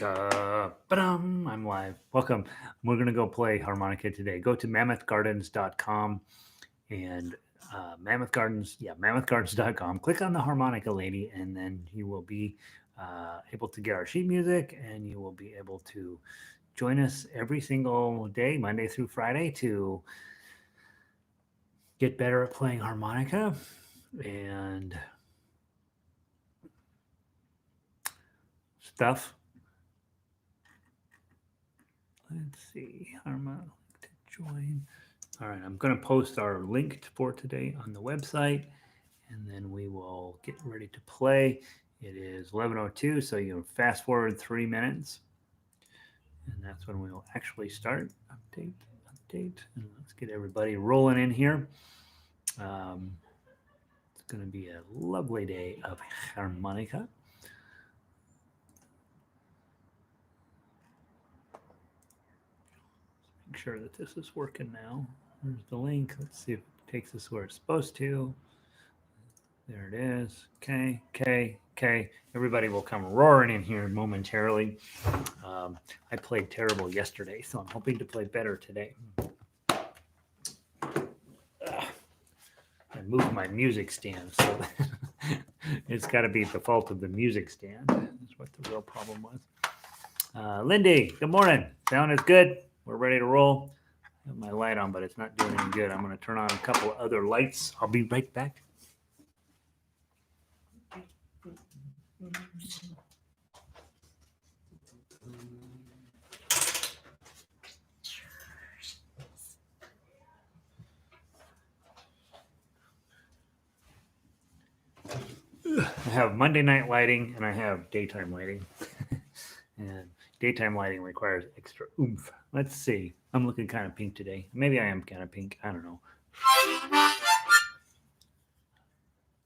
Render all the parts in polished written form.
Ba-dum. I'm live. Welcome. We're going to go play harmonica today. Go to mammothgardens.com and mammothgardens.com. Click on the harmonica lady, and then you will be able to get our sheet music, and you will be able to join us every single day, Monday through Friday, to get better at playing harmonica and stuff. Let's see, harmonica to join. All right, I'm going to post our link for today on the website, and then we will get ready to play. It is 11:02, so you fast forward 3 minutes, and that's when we will actually start. Update, and let's get everybody rolling in here. It's going to be a lovely day of harmonica. Make sure that this is working now. There's the link. Let's see if it takes us where it's supposed to. There it is. Okay. Everybody will come roaring in here momentarily. I played terrible yesterday, so I'm hoping to play better today. I moved my music stand, so it's got to be the fault of the music stand. That's what the real problem was. Lindy, good morning. Sound is good. We're ready to roll. I have my light on, but it's not doing any good. I'm going to turn on a couple of other lights. I'll be right back. I have Monday night lighting and I have daytime lighting. And daytime lighting requires extra oomph. Let's see. I'm looking kind of pink today. Maybe I am kind of pink. I don't know.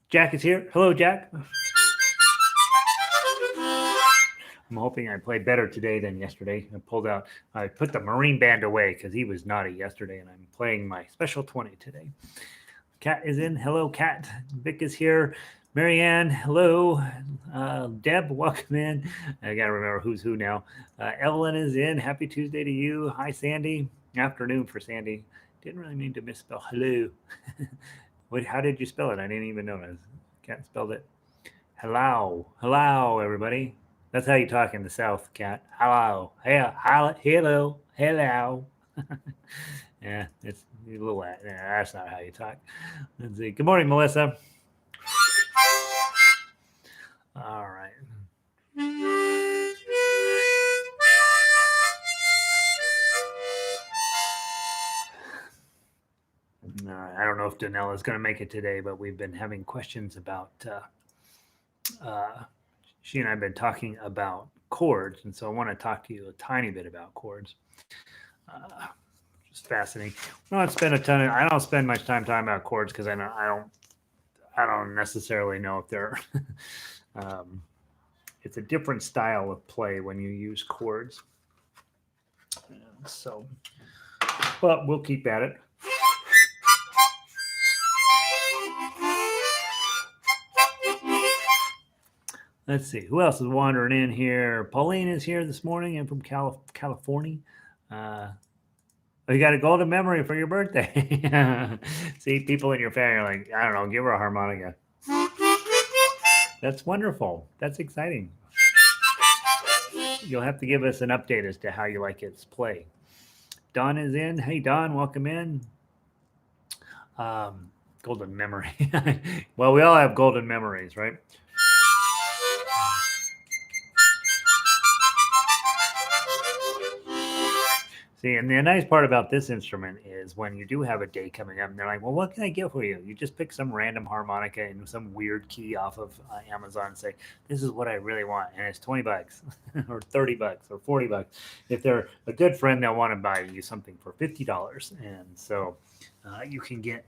Jack is here. Hello, Jack. I'm hoping I play better today than yesterday. I put the Marine Band away because he was naughty yesterday, and I'm playing my special 20 today. Kat is in. Hello, Kat. Vic is here. Marianne, hello. Deb, welcome in. I got to remember who's who now. Evelyn is in. Happy Tuesday to you. Hi, Sandy. Afternoon for Sandy. Didn't really mean to misspell hello. How did you spell it? I didn't even notice. Kat spelled it. Hello. Hello, everybody. That's how you talk in the South, Kat. Hello. Hello. Yeah, it's a little. That's not how you talk. Let's see. Good morning, Melissa. All right. I don't know if Danelle is going to make it today, but we've been having questions about. She and I have been talking about chords, and so I want to talk to you a tiny bit about chords. Just fascinating. I don't spend much time talking about chords because I don't necessarily know if they're. It's a different style of play when you use chords. So, but we'll keep at it. Let's see. Who else is wandering in here? Pauline is here this morning. I'm from California. You got a golden memory for your birthday. See, people in your family are like, I don't know, give her a harmonica. That's wonderful. That's exciting. You'll have to give us an update as to how you like its play. Don is in. Hey, Don, welcome in. Golden memory. Well, we all have golden memories, right? See, and the nice part about this instrument is when you do have a day coming up and they're like, well, what can I get for you? You just pick some random harmonica and some weird key off of Amazon and say, this is what I really want. And it's $20 or $30 or $40. If they're a good friend, they'll want to buy you something for $50. And so you could get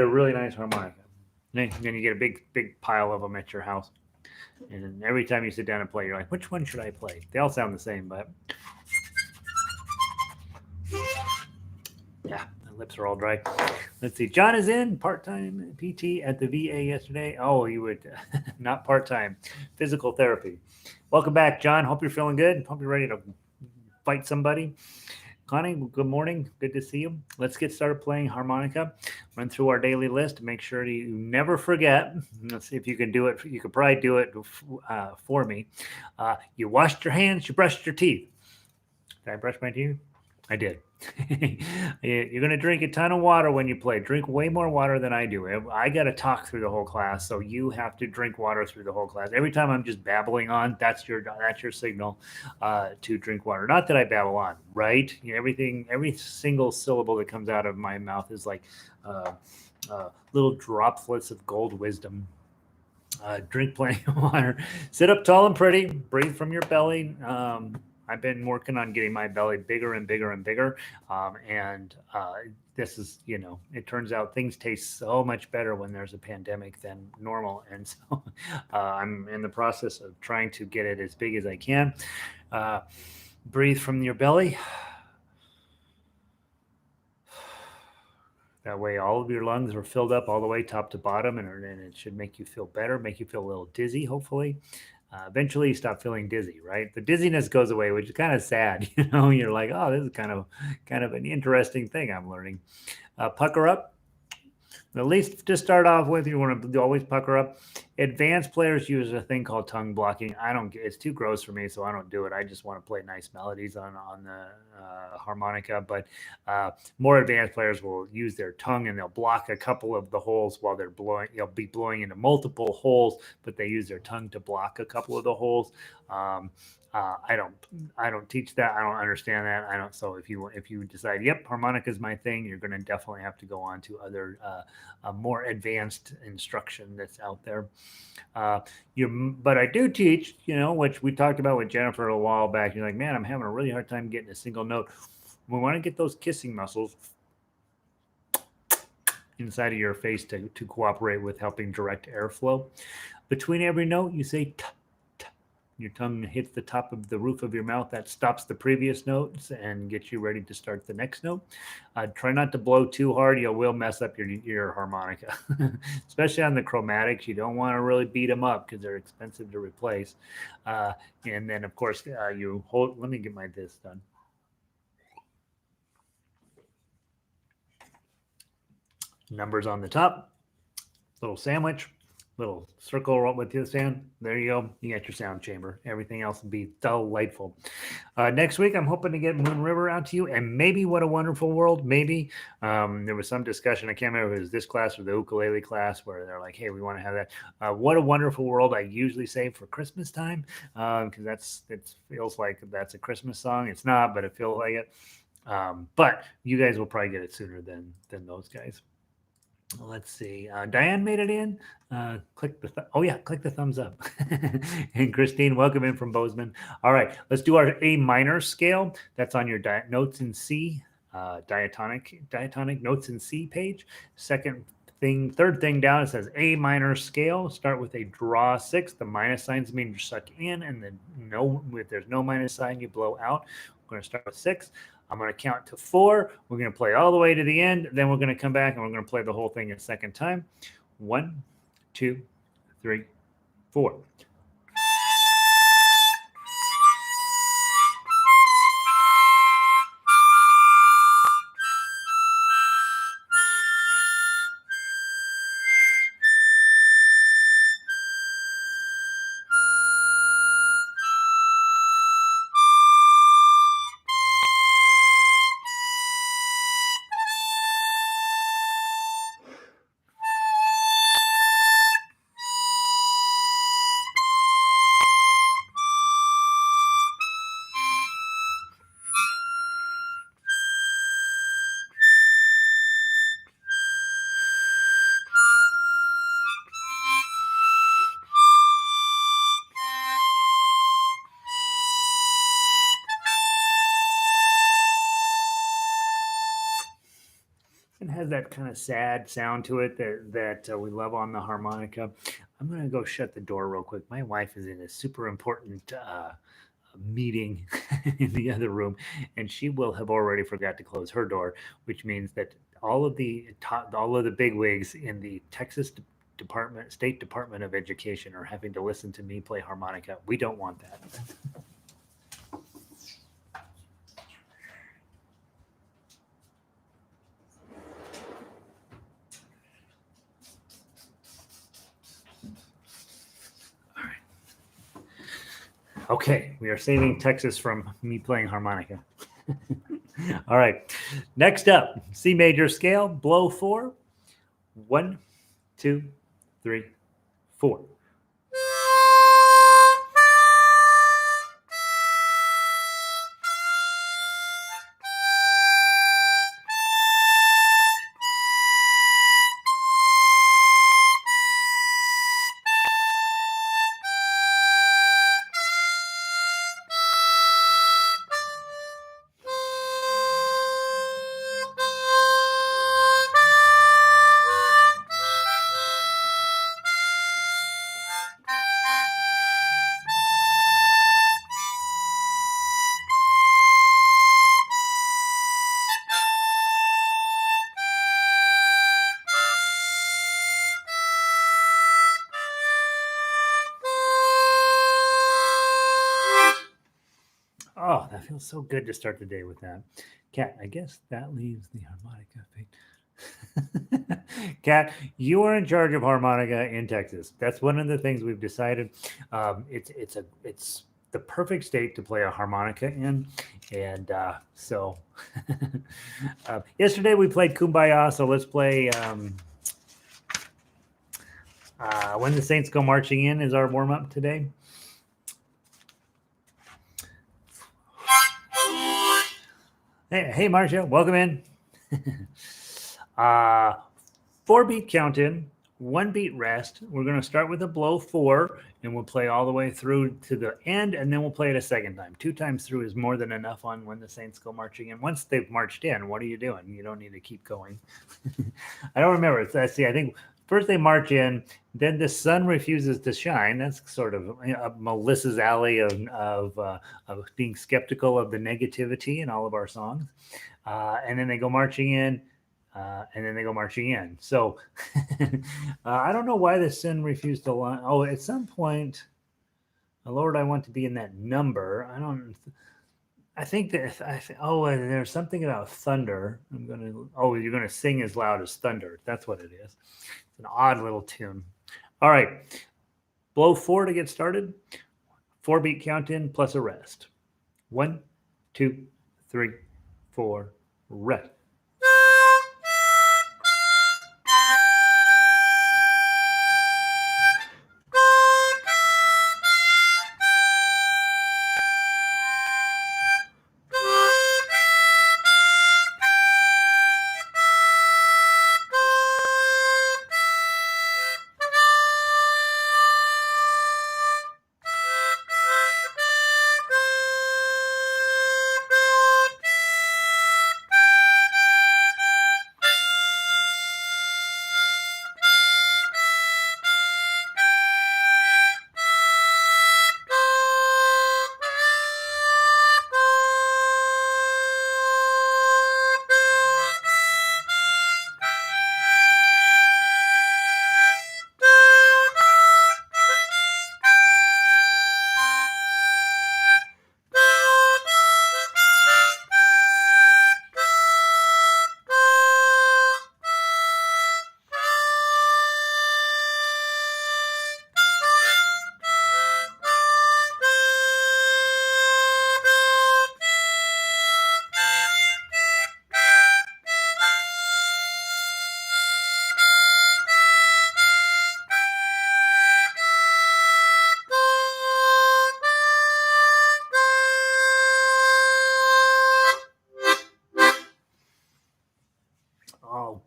a really nice harmonica. Then you get a big pile of them at your house. And every time you sit down and play, you're like, which one should I play? They all sound the same, but... Yeah, my lips are all dry. Let's see. John is in part-time PT at the VA yesterday. Oh, you would not part-time physical therapy. Welcome back, John. Hope you're feeling good. Hope you're ready to fight somebody. Connie, good morning. Good to see you. Let's get started playing harmonica. Run through our daily list. Make sure you never forget. Let's see if you can do it. You could probably do it for me. You washed your hands. You brushed your teeth. Did I brush my teeth? I did. You're going to drink a ton of water when you play. Drink way more water than I do. I got to talk through the whole class, so you have to drink water through the whole class. Every time I'm just babbling on, that's your signal to drink water. Not that I babble on, right? Everything, every single syllable that comes out of my mouth is like little droplets of gold wisdom. Drink plenty of water. Sit up tall and pretty. Breathe from your belly. I've been working on getting my belly bigger and bigger and bigger. And this is, it turns out things taste so much better when there's a pandemic than normal. And so I'm in the process of trying to get it as big as I can. Breathe from your belly. That way, all of your lungs are filled up all the way top to bottom, and it should make you feel better, make you feel a little dizzy, hopefully. Eventually, you stop feeling dizzy, right? The dizziness goes away, which is kind of sad. You're like, oh, this is kind of an interesting thing I'm learning. Pucker up. At least to start off with, you want to always pucker up. Advanced players use a thing called tongue blocking. I don't. It's too gross for me, so I don't do it. I just want to play nice melodies on the harmonica. But more advanced players will use their tongue and they'll block a couple of the holes while they're blowing. They'll be blowing into multiple holes, but they use their tongue to block a couple of the holes. I don't teach that. I don't understand that. I don't. So if you decide, yep, harmonica is my thing, you're going to definitely have to go on to other more advanced instruction that's out there. But I do teach, which we talked about with Jennifer a while back. You're like, man, I'm having a really hard time getting a single note. We want to get those kissing muscles inside of your face to cooperate with helping direct airflow. Between every note, you say t. Your tongue hits the top of the roof of your mouth. That stops the previous notes and gets you ready to start the next note. Try not to blow too hard. You will mess up your harmonica, especially on the chromatics. You don't want to really beat them up because they're expensive to replace. And then, of course, you hold. Let me get my this done. Numbers on the top. Little sandwich. Little circle with the sound. There you go. You got your sound chamber. Everything else will be delightful. Next week, I'm hoping to get Moon River out to you, and maybe What a Wonderful World. Maybe there was some discussion. I can't remember if it was this class or the ukulele class where they're like, "Hey, we want to have that." What a Wonderful World. I usually save for Christmas time because it feels like that's a Christmas song. It's not, but it feels like it. But you guys will probably get it sooner than those guys. Let's see. Diane made it in. Click the thumbs up. And Christine, welcome in from Bozeman. All right, let's do our A minor scale. That's on your notes in C, diatonic notes in C page. Third thing down, it says A minor scale. Start with a draw 6. The minus signs mean you suck in, and then if there's no minus sign, you blow out. We're going to start with 6. I'm going to count to 4. We're going to play all the way to the end. Then we're going to come back and we're going to play the whole thing a second time. 1, 2, 3, 4. It has that kind of sad sound to it that we love on the harmonica. I'm going to go shut the door real quick. My wife is in a super important meeting in the other room, and she will have already forgot to close her door, which means that all of the big wigs in the Texas State Department of Education are having to listen to me play harmonica. We don't want that. Okay, we are saving Texas from me playing harmonica. All right, next up, C major scale, blow 4. 1, 2, 3, 4. Oh, that feels so good to start the day with that. Kat, I guess that leaves the harmonica. Kat, you are in charge of harmonica in Texas. That's one of the things we've decided. It's the perfect state to play a harmonica in, and so yesterday we played Kumbaya. So let's play. When the Saints Go Marching In is our warm up today. Hey, Marcia, welcome in. 4-beat count in, 1-beat rest. We're going to start with a blow 4, and we'll play all the way through to the end, and then we'll play it a second time. 2 times through is more than enough on When the Saints Go Marching In. Once they've marched in, what are you doing? You don't need to keep going. I don't remember. Let's see. I think first they march in, then the sun refuses to shine. That's sort of Melissa's alley of being skeptical of the negativity in all of our songs. And then they go marching in, and then they go marching in. So I don't know why the sun refused to line. Oh, at some point, Lord, I want to be in that number. I think that there's something about thunder. You're gonna sing as loud as thunder. That's what it is. It's an odd little tune. All right, blow 4 to get started. 4-beat count in plus a rest. 1, 2, 3, 4, rest.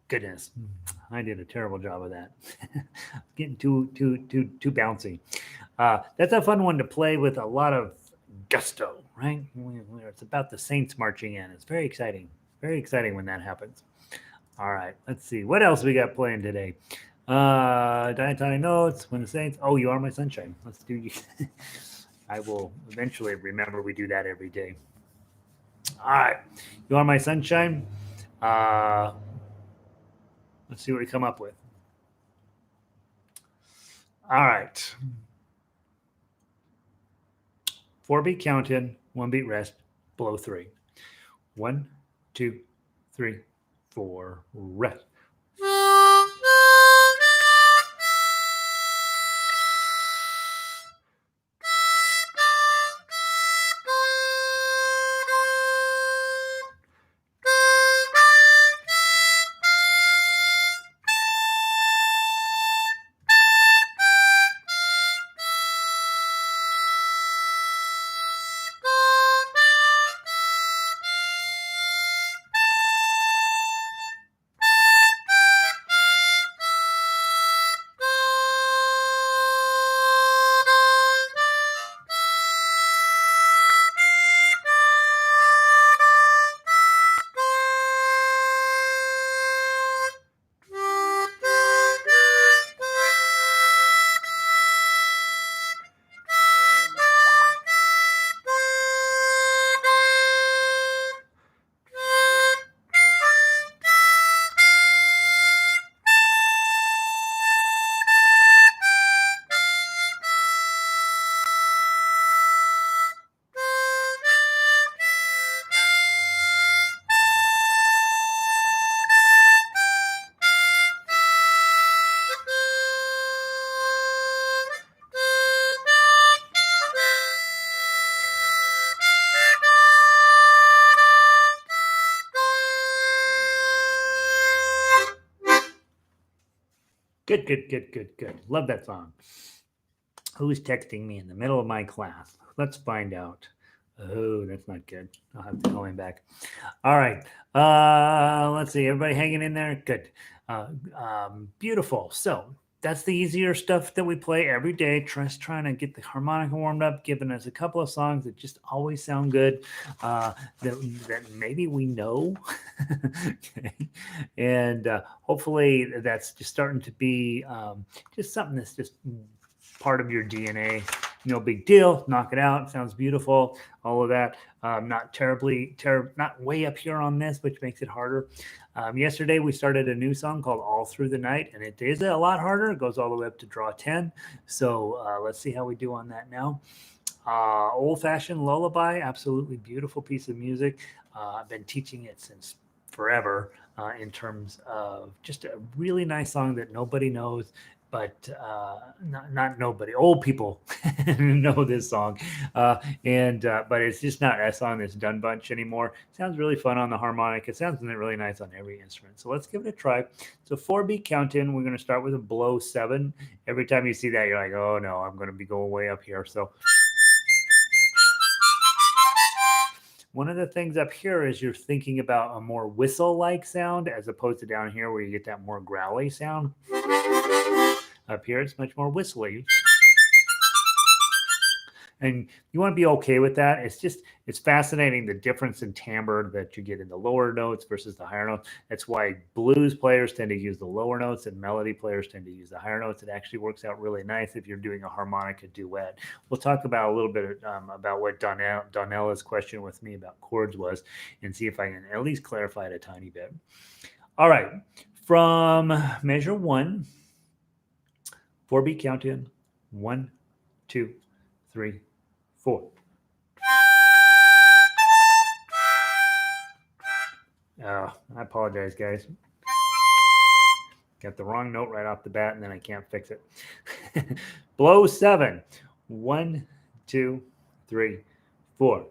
Goodness, I did a terrible job of that. Getting too bouncy. That's a fun one to play with a lot of gusto, right? It's about the Saints marching in. It's very exciting. Very exciting when that happens. All right, let's see. What else we got playing today? Diatonic Notes, When the Saints. Oh, You Are My Sunshine. Let's do you. I will eventually remember we do that every day. All right. You Are My Sunshine. Let's see what we come up with. All right. 4-beat count in, 1-beat rest, blow 3. 1, 2, 3, 4, rest. Good, good, good, good, good. Love that song. Who's texting me in the middle of my class? Let's find out. Oh, that's not good. I'll have to call him back. All right. Let's see. Everybody hanging in there? Good. Beautiful. So that's the easier stuff that we play every day. Just trying to get the harmonica warmed up, giving us a couple of songs that just always sound good, that maybe we know. Okay. And hopefully that's just starting to be just something that's just part of your DNA. No big deal. Knock it out. Sounds beautiful. All of that. Not not way up here on this, which makes it harder. Yesterday we started a new song called All Through the Night, and it is a lot harder. It goes all the way up to draw 10. So let's see how we do on that now. Old Fashioned Lullaby, absolutely beautiful piece of music. I've been teaching it since forever in terms of just a really nice song that nobody knows, but not nobody. Old people know this song, but it's just not a song that's done bunch anymore. Sounds really fun on the harmonica. It sounds really nice on every instrument. So let's give it a try. So 4-beat count in. We're going to start with a blow 7. Every time you see that, you're like, oh no, I'm going to be going way up here. So one of the things up here is you're thinking about a more whistle-like sound as opposed to down here where you get that more growly sound. Up here, it's much more whistly. And you want to be okay with that. It's fascinating the difference in timbre that you get in the lower notes versus the higher notes. That's why blues players tend to use the lower notes and melody players tend to use the higher notes. It actually works out really nice if you're doing a harmonica duet. We'll talk about a little bit about what Donella's question with me about chords was and see if I can at least clarify it a tiny bit. All right. From measure 1, 4-beat count in. 1, 2, 3, 4. I apologize, guys. Got the wrong note right off the bat, and then I can't fix it. Blow 7. 1, 2, 3, 4.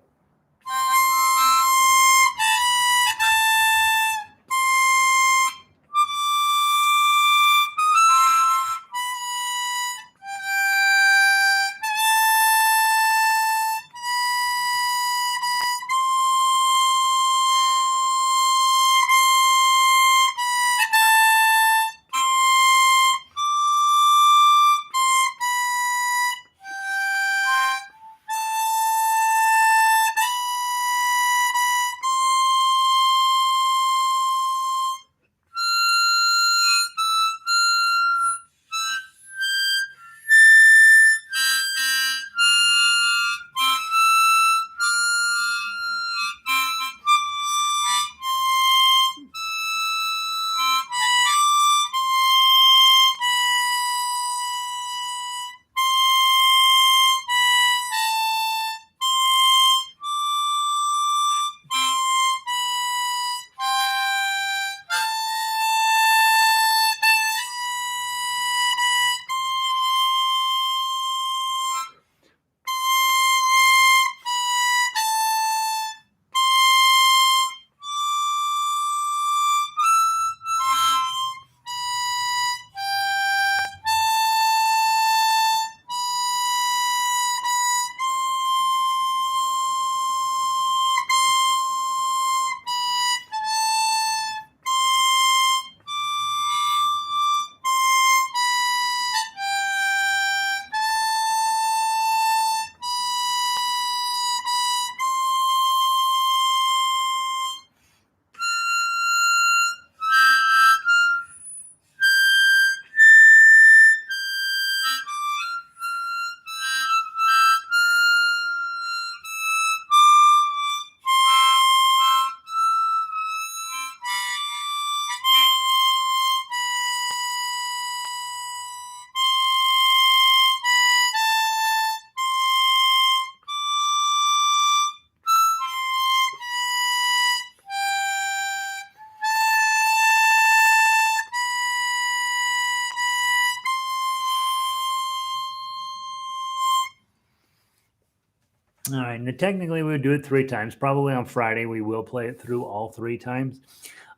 All right. And technically, we would do it 3 times. Probably on Friday, we will play it through all 3 times.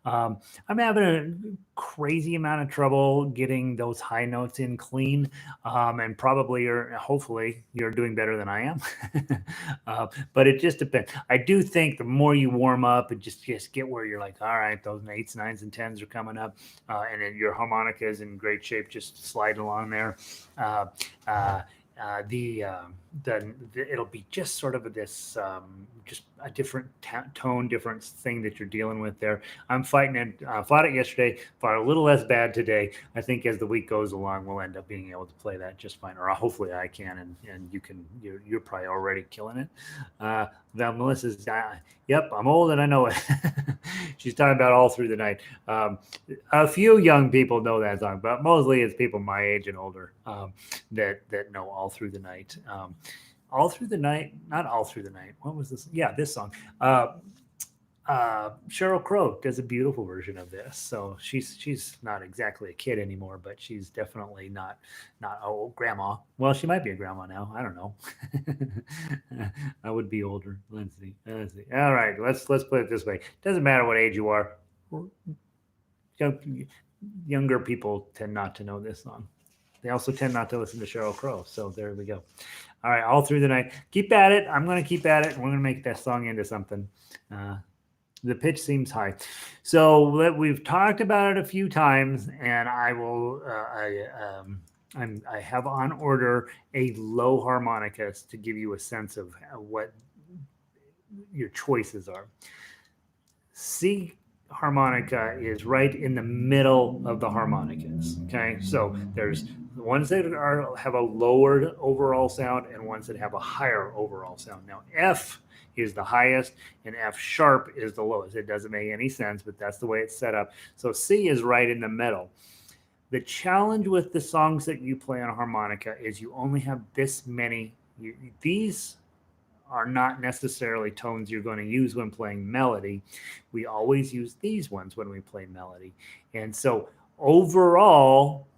Um, I'm having a crazy amount of trouble getting those high notes in clean, and probably hopefully, you're doing better than I am. But it just depends. I do think the more you warm up and just get where you're like, all right, those eights, nines, and tens are coming up, and then your harmonica is in great shape, just slide along there. Uh, uh, the it'll be just sort of this just a different tone, different thing that you're dealing with there. I'm fighting it. Fought it yesterday. Fought a little less bad today. I think as the week goes along, we'll end up being able to play that just fine, or hopefully I can, and you can. You're probably already killing it. Now Melissa's, yep, I'm old and I know it. She's talking about all through the night. A few young people know that song, but mostly it's people my age and older that know all through the night. All through the night, not all through the night. What was this? Yeah, this song. Cheryl Crow does a beautiful version of this. So she's not exactly a kid anymore, but she's definitely not old grandma. Well, she might be a grandma now. I don't know. I would be older. Let's see. All right, let's put it this way. Doesn't matter what age you are. Young, younger people tend not to know this song. They also tend not to listen to Cheryl Crow. So there we go. All right, all through the night. Keep at it. I'm going to keep at it. And we're going to make that song into something. The pitch seems high. So we've talked about it a few times, and I will. I have on order a low harmonicas to give you a sense of what your choices are. C harmonica is right in the middle of the harmonicas. Okay, so there's the ones that have a lowered overall sound and ones that have a higher overall sound. Now F is the highest and F sharp is the lowest. It doesn't make any sense, but that's the way it's set up. So C is right in the middle. The challenge with the songs that you play on a harmonica is you only have this many. These are not necessarily tones you're going to use when playing melody. We always use these ones when we play melody. And so overall,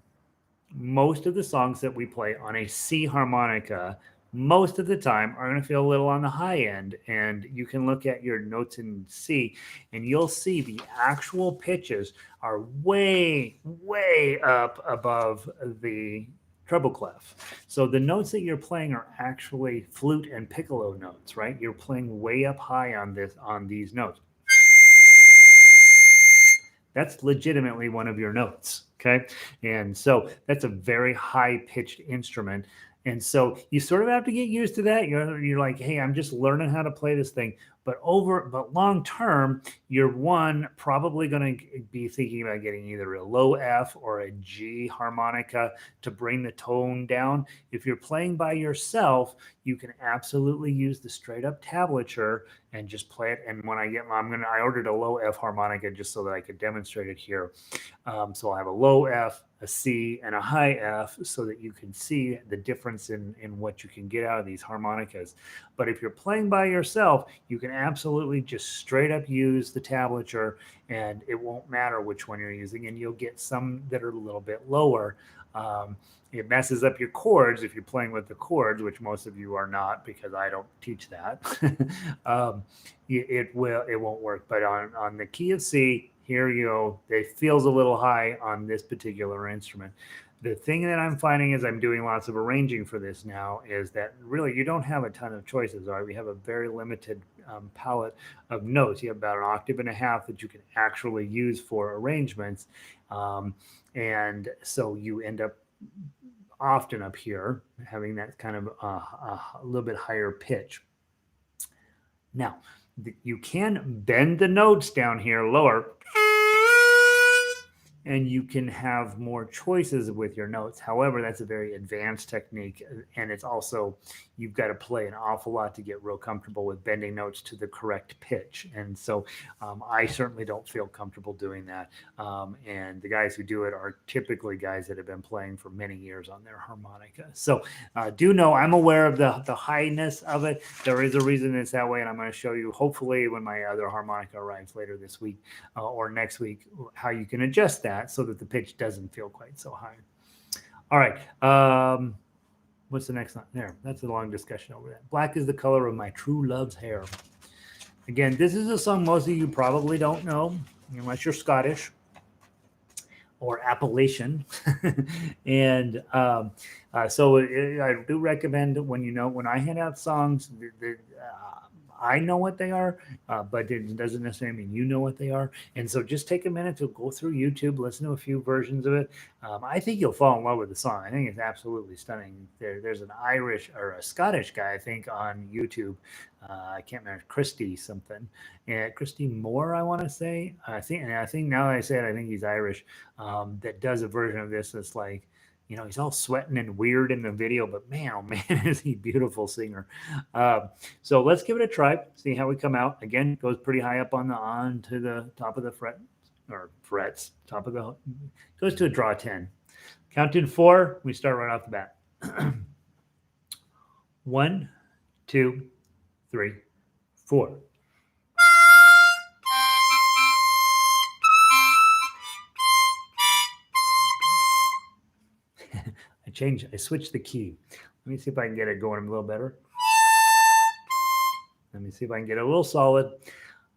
most of the songs that we play on a C harmonica, most of the time are going to feel a little on the high end. And you can look at your notes in C and you'll see the actual pitches are way, way up above the treble clef. So the notes that you're playing are actually flute and piccolo notes, right? You're playing way up high on these notes. That's legitimately one of your notes, okay? And so that's a very high pitched instrument. And so you sort of have to get used to that. You're like, hey, I'm just learning how to play this thing. But long term, you're probably going to be thinking about getting either a low F or a G harmonica to bring the tone down. If you're playing by yourself, you can absolutely use the straight up tablature and just play it. And when I ordered a low F harmonica just so that I could demonstrate it here. So I'll have a low F, a C, and a high F so that you can see the difference in what you can get out of these harmonicas. But if you're playing by yourself, you can absolutely just straight up use the tablature and it won't matter which one you're using. And you'll get some that are a little bit lower. It messes up your chords if you're playing with the chords, which most of you are not because I don't teach that. It won't work. But on the key of C, here you go. It feels a little high on this particular instrument. The thing that I'm finding as I'm doing lots of arranging for this now is that really you don't have a ton of choices. Right? We have a very limited palette of notes. You have about an octave and a half that you can actually use for arrangements. And so you end up often up here having that kind of a little bit higher pitch. Now, you can bend the notes down here lower and you can have more choices with your notes. However, that's a very advanced technique, and it's also you've got to play an awful lot to get real comfortable with bending notes to the correct pitch. And so I certainly don't feel comfortable doing that. And the guys who do it are typically guys that have been playing for many years on their harmonica. So do know I'm aware of the highness of it. There is a reason it's that way, and I'm going to show you hopefully when my other harmonica arrives later this week or next week how you can adjust that so that the pitch doesn't feel quite so high. All right. What's the next one? There. That's a long discussion over that. Black is the color of my true love's hair. Again, this is a song most of you probably don't know, unless you're Scottish or Appalachian. And so I do recommend when I hand out songs, I know what they are, but it doesn't necessarily mean you know what they are. And so just take a minute to go through YouTube, listen to a few versions of it. I think you'll fall in love with the song. I think it's absolutely stunning. There's an Irish or a Scottish guy, I think, on YouTube. I can't remember, Christy something, and Christy Moore, I want to say. I think now that I say it, I think he's Irish. That does a version of this that's like, he's all sweating and weird in the video, but man, oh man, is he a beautiful singer. So let's give it a try, see how we come out. Again, goes pretty high up on to the top of the frets, goes to a draw 10. Count in 4, we start right off the bat. 1, 2, 3, 4. I switched the key. Let me see if I can get it going a little better. Let me see if I can get it a little solid.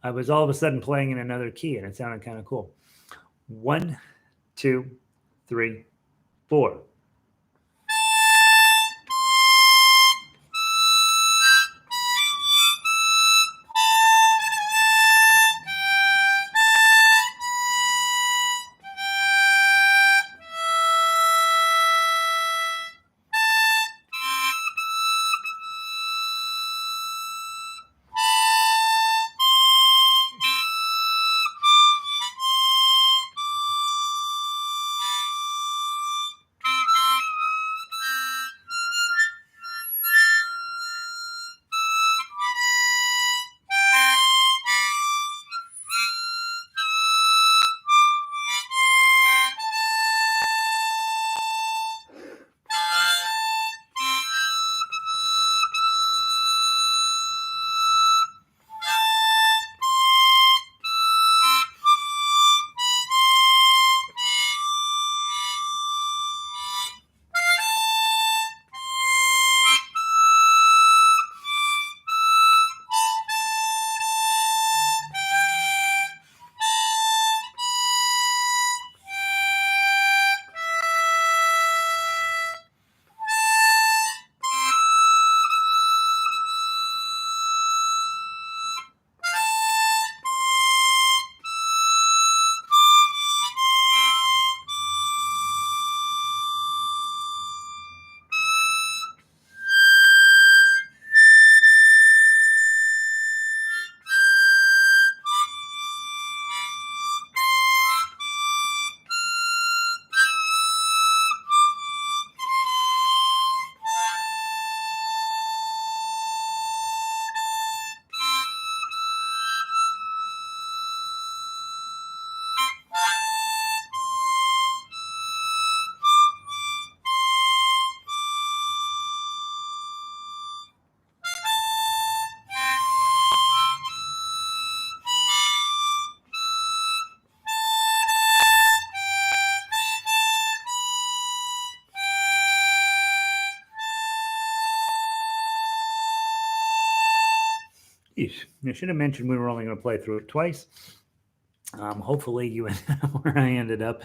I was all of a sudden playing in another key and it sounded kind of cool. 1, 2, 3, 4. I should have mentioned we were only going to play through it twice. Hopefully you ended up where I ended up.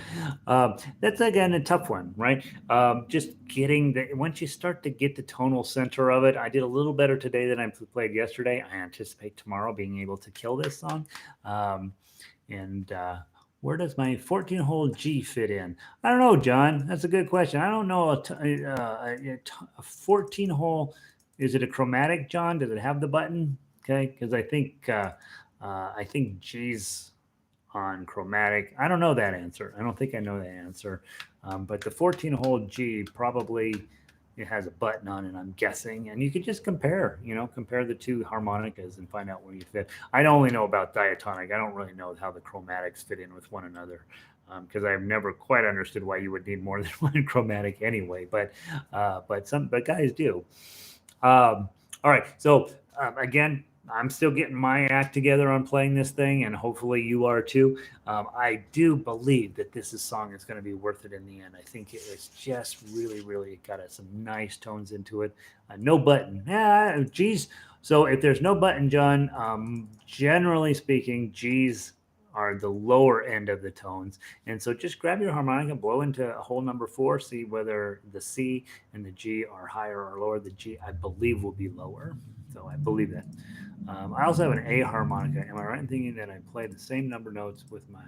That's again a tough one, right? Just getting once you start to get the tonal center of it. I did a little better today than I played yesterday. I anticipate tomorrow being able to kill this song. And where does my 14-hole G fit in? I don't know, John. That's a good question. I don't know. A 14-hole, is it a chromatic, John? Does it have the button? Okay, because I think G's on chromatic. I don't know that answer. I don't think I know that answer. But the 14-hole G probably it has a button on it, I'm guessing. And you could just compare the two harmonicas and find out where you fit. I only know about diatonic. I don't really know how the chromatics fit in with one another because I've never quite understood why you would need more than one chromatic anyway. But guys do. All right. So again, I'm still getting my act together on playing this thing, and hopefully you are too. I do believe that this song is going to be worth it in the end. I think it is just really, really got some nice tones into it. No button. Yeah, G's. So if there's no button, John, generally speaking, G's are the lower end of the tones. And so just grab your harmonica, blow into hole number 4, see whether the C and the G are higher or lower. The G, I believe, will be lower. So I believe that. I also have an A harmonica. Am I right in thinking that I play the same number notes with my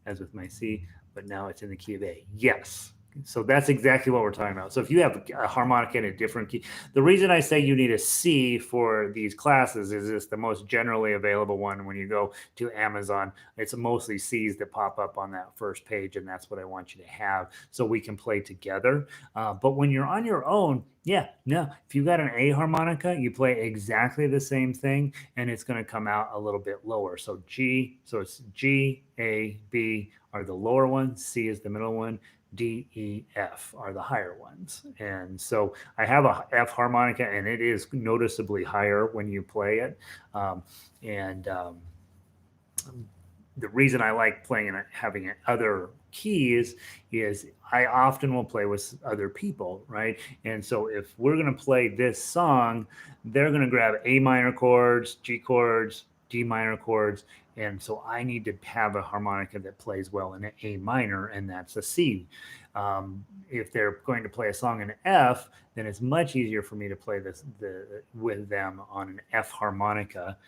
as with my C, but now it's in the key of A? Yes. So that's exactly what we're talking about. So if you have a harmonica in a different key, the reason I say you need a C for these classes is it's the most generally available one. When you go to Amazon, it's mostly C's that pop up on that first page, and that's what I want you to have so we can play together. But when you're on your own, yeah, no, if you got an A harmonica, you play exactly the same thing, and it's going to come out a little bit lower. So G, so it's G, A, B are the lower ones, C is the middle one, D, E, F are the higher ones. And so I have a F harmonica, and it is noticeably higher when you play it. And the reason I like playing and having other keys is I often will play with other people, right? And so if we're going to play this song, they're going to grab A minor chords, G chords, D minor chords. And so I need to have a harmonica that plays well in an A minor, and that's a C. If they're going to play a song in F, then it's much easier for me to play with them on an F harmonica.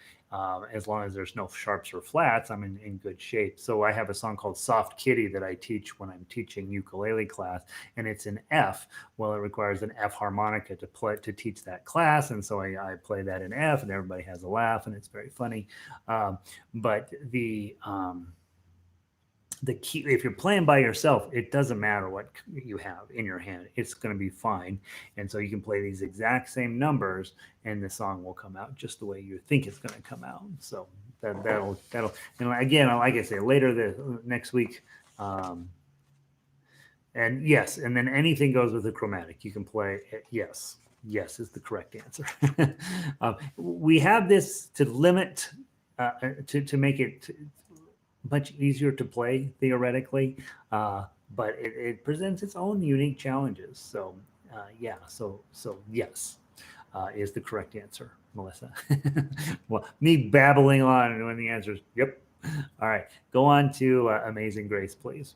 As long as there's no sharps or flats, I'm in good shape. So I have a song called Soft Kitty that I teach when I'm teaching ukulele class, and it's in F. Well, it requires an F harmonica to teach that class, and so I play that in F, and everybody has a laugh, and it's very funny. But the key, if you're playing by yourself, it doesn't matter what you have in your hand, it's going to be fine. And so you can play these exact same numbers, and the song will come out just the way you think it's going to come out. So that'll again, like I say, later the next week. And yes, and then anything goes with the chromatic. You can play yes. Yes is the correct answer. We have this to limit, to make it much easier to play theoretically, but it presents its own unique challenges. So yeah, so yes is the correct answer, Melissa. Well, me babbling on when the answer is yep. All right, go on to Amazing Grace, please.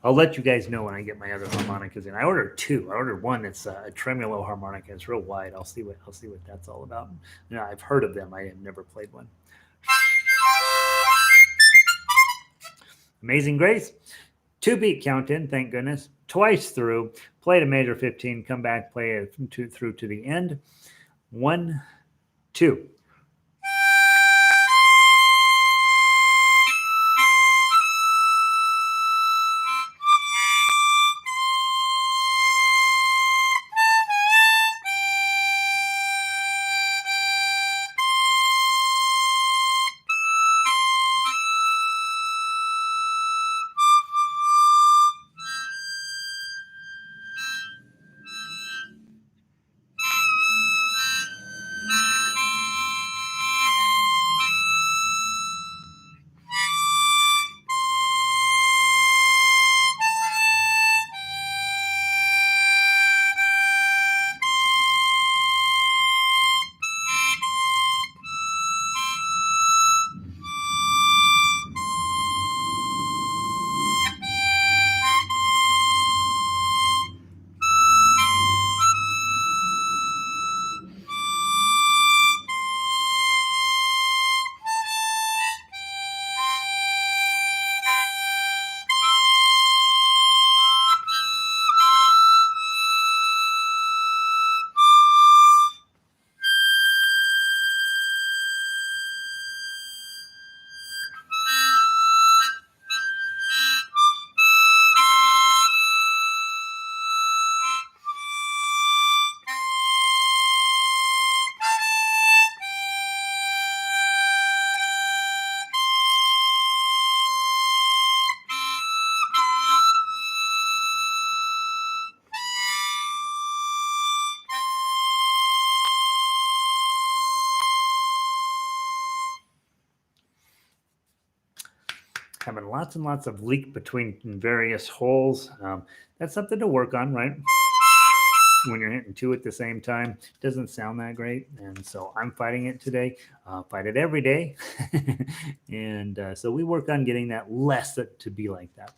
I'll let you guys know when I get my other harmonicas in. I ordered 2. I ordered one that's a tremolo harmonica. It's real wide. I'll see what that's all about. You know, I've heard of them. I have never played one. Amazing Grace. 2-beat count in, thank goodness. Twice through. Play to major 15. Come back, play it through to the end. 1, 2. having lots and lots of leak between various holes. That's something to work on, right? When you're hitting two at the same time, it doesn't sound that great. And so I'm fighting it today. Fight it every day. And so we work on getting that less to be like that.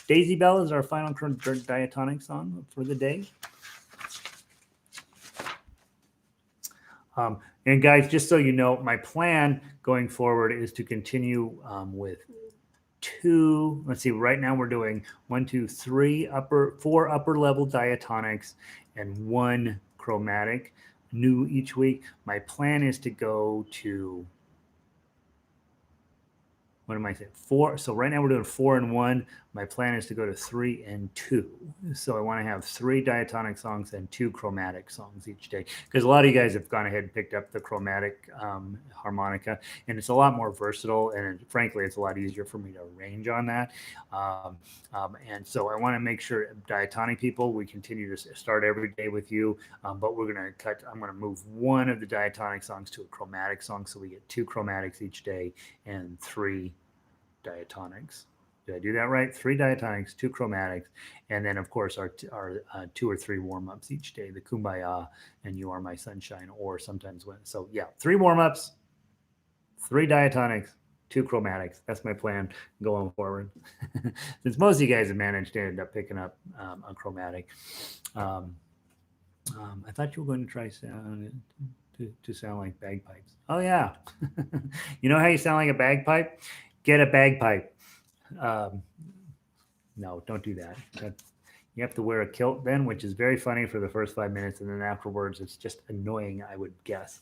Daisy Bell is our final diatonic song for the day. And guys, just so you know, my plan going forward is to continue with two. Let's see, right now we're doing 1, 2, 3 4 upper level diatonics and 1 chromatic new each week. My plan is to go to, what am I saying? 4. So right now we're doing 4 and 1. My plan is to go to 3 and 2. So I want to have 3 diatonic songs and 2 chromatic songs each day. Because a lot of you guys have gone ahead and picked up the chromatic harmonica, and it's a lot more versatile. And frankly, it's a lot easier for me to arrange on that. And so I want to make sure, diatonic people, we continue to start every day with you. But we're going to cut. I'm going to move 1 of the diatonic songs to a chromatic song, so we get 2 chromatics each day and 3 diatonics. Did I do that right? 3 diatonics, 2 chromatics, and then of course our 2 or 3 warm-ups each day. The Kumbaya and You Are My Sunshine, or sometimes when. So yeah, 3 warm-ups, 3 diatonics, 2 chromatics. That's my plan going forward. Since most of you guys have managed to end up picking up a chromatic, I thought you were going to try to sound like bagpipes. Oh yeah, you know how you sound like a bagpipe? Get a bagpipe. No, don't do that. You have to wear a kilt then, which is very funny for the first 5 minutes, and then afterwards it's just annoying, I would guess.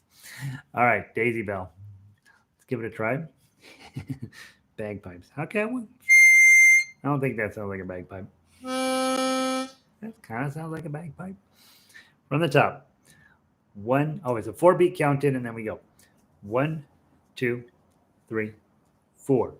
All right, Daisy Bell. Let's give it a try. Bagpipes. How can we? I don't think that sounds like a bagpipe. That kind of sounds like a bagpipe. From the top. 1, oh, it's a 4-beat count in, and then we go. 1, 2, 3, 4.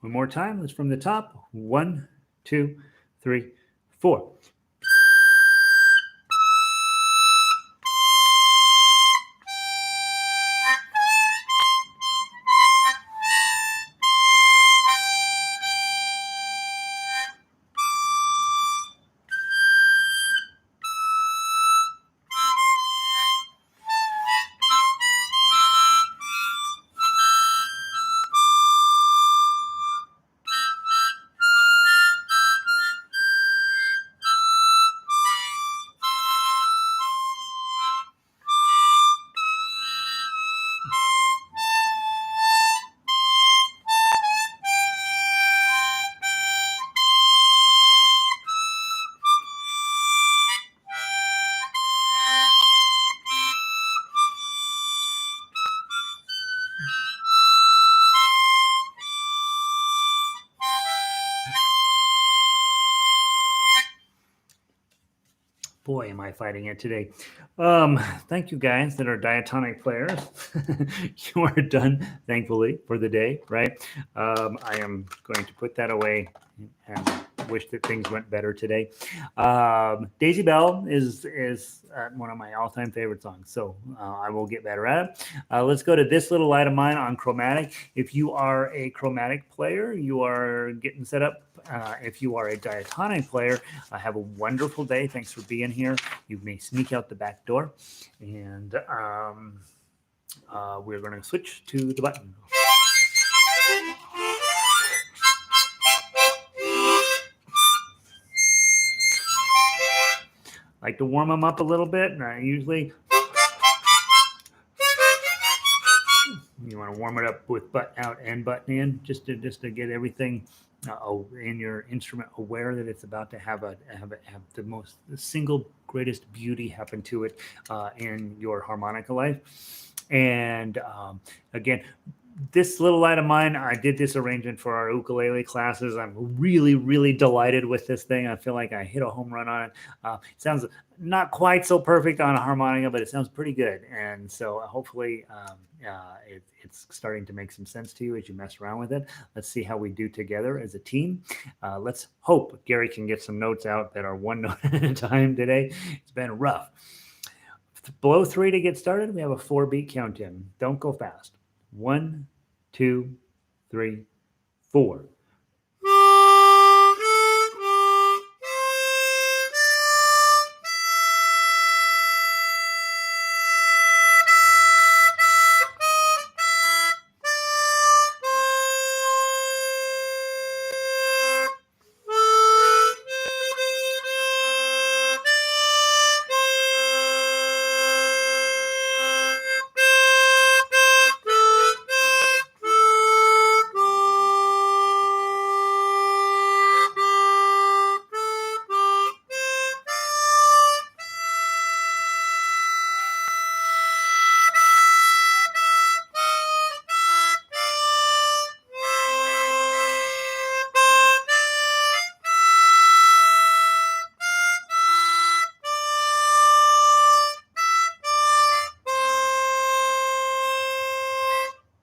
One more time. Let's from the top. 1, 2, 3, 4. Boy, am I fighting it today. Thank you guys that are diatonic players. You are done, thankfully, for the day, right? I am going to put that away and wish that things went better today. Daisy Bell is one of my all-time favorite songs, so I will get better at it. Let's go to This Little Light of Mine on chromatic. If you are a chromatic player, you are getting set up. If you are a diatonic player, have a wonderful day. Thanks for being here. You may sneak out the back door. And we're going to switch to the button. Like to warm them up a little bit, and I usually you want to warm it up with button out and button in, just to get everything in your instrument aware that it's about to have the single greatest beauty happen to it in your harmonica life. And again, this little light of mine, I did this arrangement for our ukulele classes. I'm really, really delighted with this thing. I feel like I hit a home run on it. It sounds not quite so perfect on a harmonica, but it sounds pretty good. And so hopefully it's starting to make some sense to you as you mess around with it. Let's see how we do together as a team. Let's hope Gary can get some notes out that are one note at a time today. It's been rough. Below 3 to get started, we have a 4-beat count in. Don't go fast. 1, 2, 3, 4.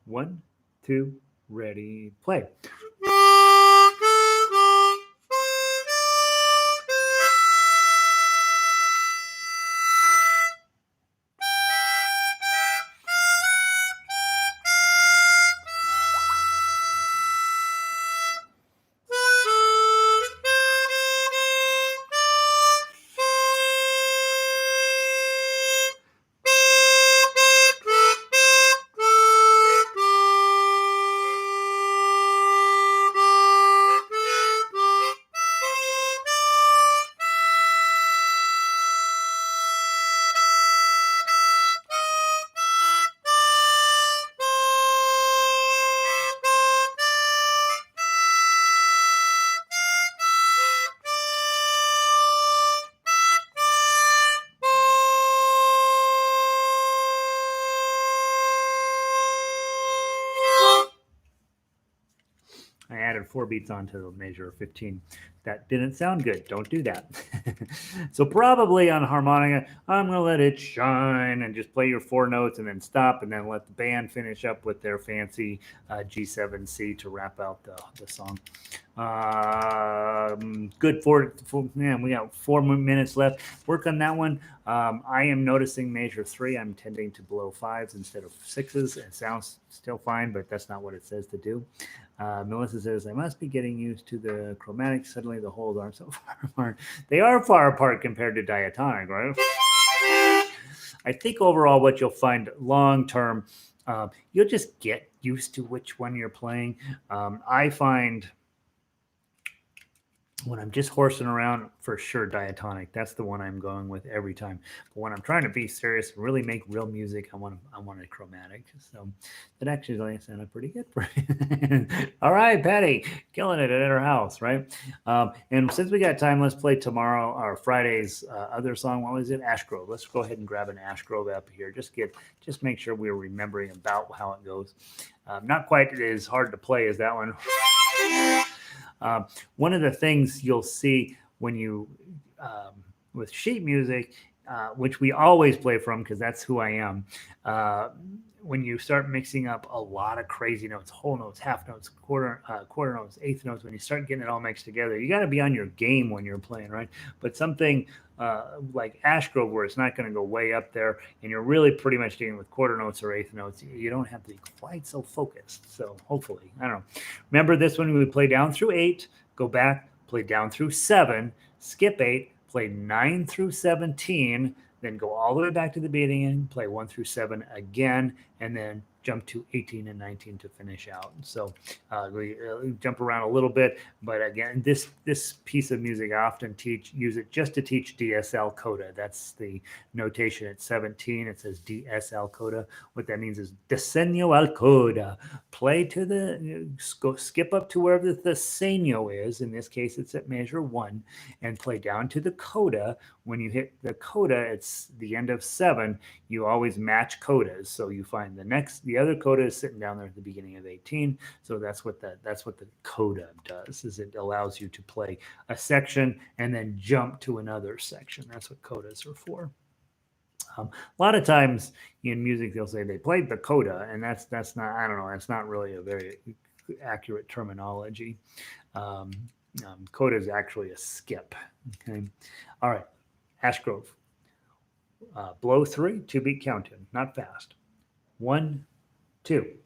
One, two, ready, play. I added 4 beats onto the measure of 15. That didn't sound good. Don't do that. So probably on harmonica, I'm going to let it shine and just play your 4 notes and then stop and then let the band finish up with their fancy G7C to wrap out the song. Good man, we got 4 minutes left. Work on that one. I am noticing measure 3. I'm tending to blow 5s instead of 6s. It sounds still fine, but that's not what it says to do. Melissa says, I must be getting used to the chromatic. Suddenly the holes aren't so far apart. They are far apart compared to diatonic, right? I think overall what you'll find long term, you'll just get used to which one you're playing. I find when I'm just horsing around, for sure, diatonic. That's the one I'm going with every time. But when I'm trying to be serious, really make real music, I want a chromatic. So that actually sounded pretty good for you. All right, Patty, killing it at her house, right? And since we got time, let's play tomorrow or Friday's other song. What was it? Ash Grove. Let's go ahead and grab an Ash Grove up here. Just make sure we're remembering about how it goes. Not quite as hard to play as that one. One of the things you'll see when you, with sheet music, which we always play from because that's who I am, when you start mixing up a lot of crazy notes, whole notes, half notes, quarter notes, eighth notes, when you start getting it all mixed together, you got to be on your game when you're playing, right? But something like Ash Grove, where it's not going to go way up there, and you're really pretty much dealing with quarter notes or eighth notes, you don't have to be quite so focused. So hopefully, I don't know. Remember this one, we play down through 8, go back, play down through 7, skip 8, play 9 through 17, then go all the way back to the beginning, play 1 through 7 again, and then jump to 18 and 19 to finish out. So we jump around a little bit, but again, this piece of music I often use it just to teach DSL coda. That's the notation at 17. It says DSL coda. What that means is diseño al coda. Play to skip up to wherever the seño is. In this case, it's at measure 1, and play down to the coda. When you hit the coda, it's the end of 7. You always match codas, so you find the other coda is sitting down there at the beginning of 18. So that's what the coda does, is it allows you to play a section and then jump to another section. That's what codas are for. A lot of times in music they'll say they played the coda, and that's not, I don't know, that's not really a very accurate terminology. Coda is actually a skip. Okay, all right. Ash Grove. Blow 3, 2-beat counting, not fast. 1, 2.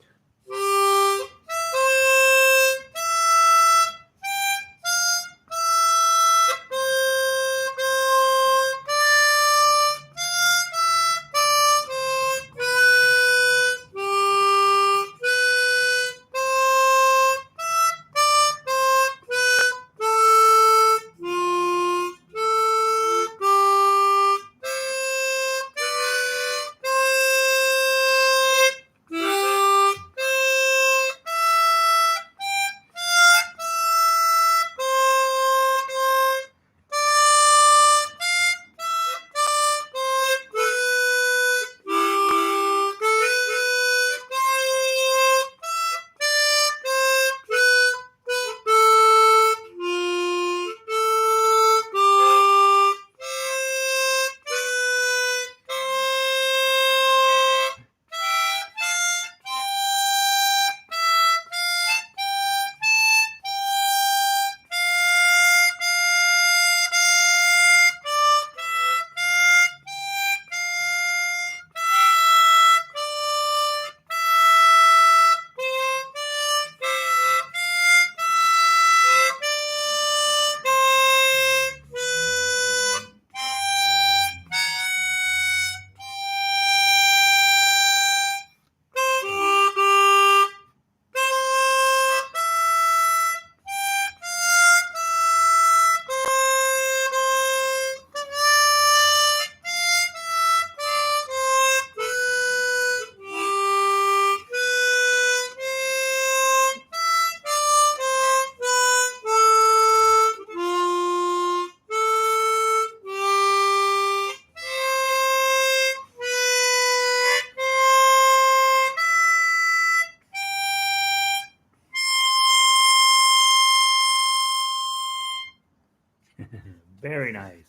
Very nice.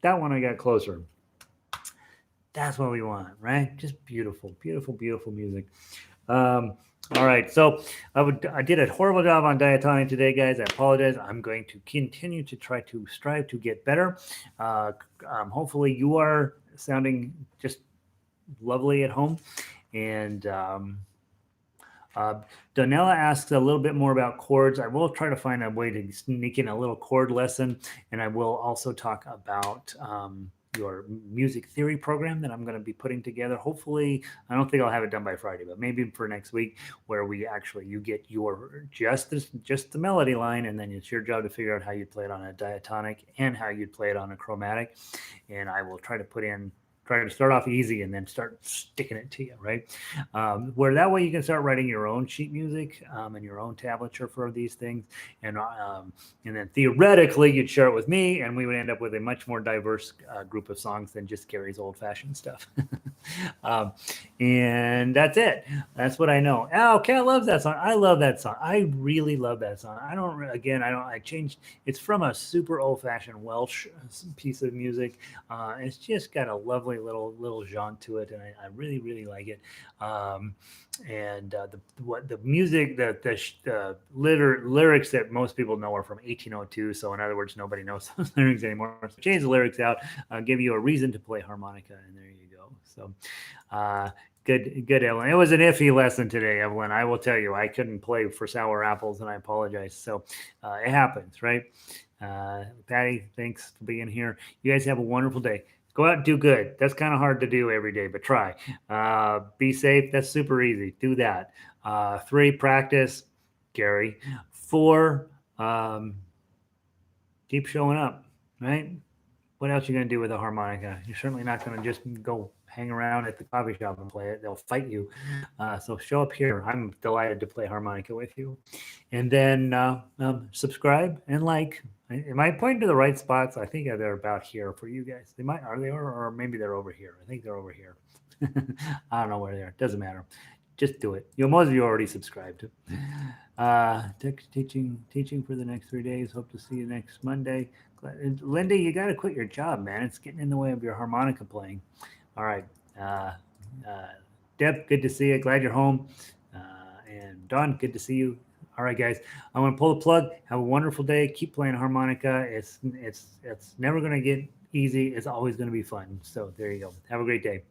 That one I got closer. That's what we want, right? Just beautiful, beautiful, beautiful music. All right, so I did a horrible job on diatonic today, guys. I apologize. I'm going to continue to try to strive to get better. Hopefully, you are sounding just lovely at home. And Donella asks a little bit more about chords. I will try to find a way to sneak in a little chord lesson, and I will also talk about your music theory program that I'm going to be putting together. Hopefully, I don't think I'll have it done by Friday, but maybe for next week, where you get your just the melody line, and then it's your job to figure out how you play it on a diatonic and how you'd play it on a chromatic. And I will try to start off easy and then start sticking it to you, right? Where that way you can start writing your own sheet music and your own tablature for these things. And then theoretically you'd share it with me, and we would end up with a much more diverse group of songs than just Gary's old-fashioned stuff. And that's it. That's what I know. Oh, Kat loves that song. I love that song. I really love that song. I changed. It's from a super old-fashioned Welsh piece of music. It's just got a lovely little jaunt to it, and I really, really like it. The music, the lyrics that most people know are from 1802. So in other words, nobody knows those lyrics anymore. So change the lyrics out, give you a reason to play harmonica, and there you go. So good, Evelyn. It was an iffy lesson today, Evelyn. I will tell you, I couldn't play for sour apples, and I apologize. So it happens, right? Patty, thanks for being here. You guys have a wonderful day. Go out and do good. That's kind of hard to do every day, but try. Be safe. That's super easy. Do that. 3, practice, Gary. 4, um, keep showing up, right? What else are you going to do with a harmonica? You're certainly not going to just go hang around at the coffee shop and play it. They'll fight you. So show up here. I'm delighted to play harmonica with you. And then subscribe and like. Am I pointing to the right spots? I think they're about here for you guys. They might, are they, or maybe they're over here. I think they're over here. I don't know where they are. Doesn't matter. Just do it. Most of you already subscribed. Teaching for the next 3 days. Hope to see you next Monday. Linda, you got to quit your job, man. It's getting in the way of your harmonica playing. All right. Deb, good to see you. Glad you're home. And Don, good to see you. All right, guys. I'm going to pull the plug. Have a wonderful day. Keep playing harmonica. It's never going to get easy. It's always going to be fun. So there you go. Have a great day.